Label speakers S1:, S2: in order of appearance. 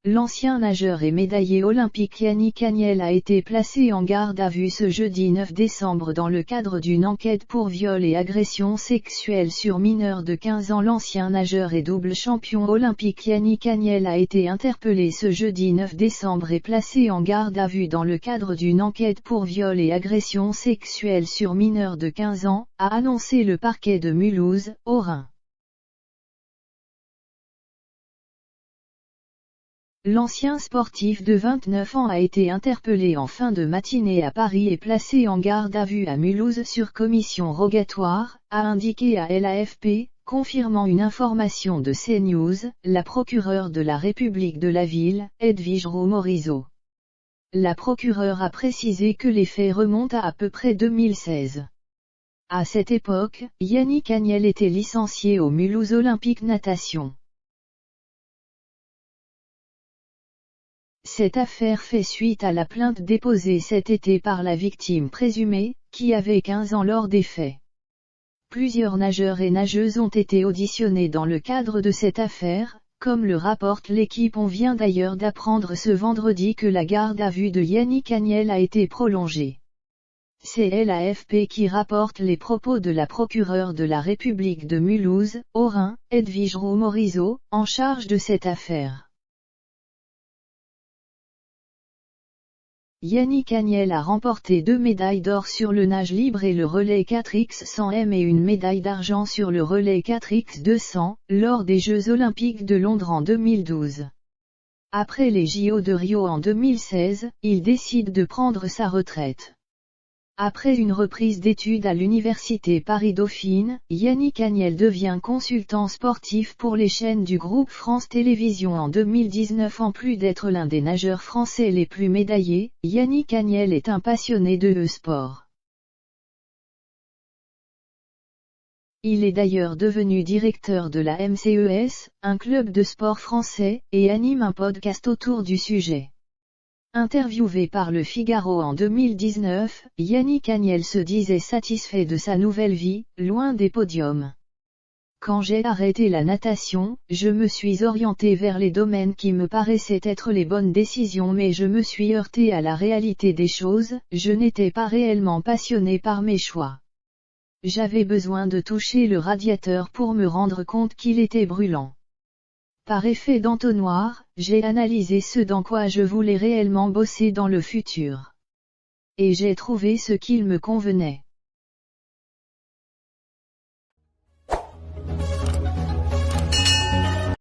S1: L'ancien nageur et médaillé olympique Yannick Agnel a été placé en garde à vue ce jeudi 9 décembre dans le cadre d'une enquête pour viol et agression sexuelle sur mineur de 15 ans. L'ancien nageur et double champion olympique Yannick Agnel a été interpellé ce jeudi 9 décembre et placé en garde à vue dans le cadre d'une enquête pour viol et agression sexuelle sur mineur de 15 ans, a annoncé le parquet de Mulhouse, au Rhin. L'ancien sportif de 29 ans a été interpellé en fin de matinée à Paris et placé en garde à vue à Mulhouse sur commission rogatoire, a indiqué à l'AFP, confirmant une information de CNews, la procureure de la République de la ville, Edwige Roux-Morizot. La procureure a précisé que les faits remontent à peu près 2016. À cette époque, Yannick Agnel était licencié au Mulhouse Olympique Natation. Cette affaire fait suite à la plainte déposée cet été par la victime présumée, qui avait 15 ans lors des faits. Plusieurs nageurs et nageuses ont été auditionnés dans le cadre de cette affaire, comme le rapporte l'équipe. On vient d'ailleurs d'apprendre ce vendredi que la garde à vue de Yannick Agnel a été prolongée. C'est l'AFP qui rapporte les propos de la procureure de la République de Mulhouse, au Rhin, Edwige Roux-Morizot, en charge de cette affaire. Yannick Agnel a remporté 2 médailles d'or sur le nage libre et le relais 4x100 m et une médaille d'argent sur le relais 4x200, lors des Jeux Olympiques de Londres en 2012. Après les JO de Rio en 2016, il décide de prendre sa retraite. Après une reprise d'études à l'université Paris-Dauphine, Yannick Agnel devient consultant sportif pour les chaînes du groupe France Télévisions en 2019. En plus d'être l'un des nageurs français les plus médaillés, Yannick Agnel est un passionné de e-sport. Il est d'ailleurs devenu directeur de la MCES, un club de sport français, et anime un podcast autour du sujet. Interviewé par Le Figaro en 2019, Yannick Agnel se disait satisfait de sa nouvelle vie, loin des podiums. Quand j'ai arrêté la natation, je me suis orienté vers les domaines qui me paraissaient être les bonnes décisions, mais je me suis heurté à la réalité des choses, je n'étais pas réellement passionné par mes choix. J'avais besoin de toucher le radiateur pour me rendre compte qu'il était brûlant. Par effet d'entonnoir, j'ai analysé ce dans quoi je voulais réellement bosser dans le futur. Et j'ai trouvé ce qu'il me convenait.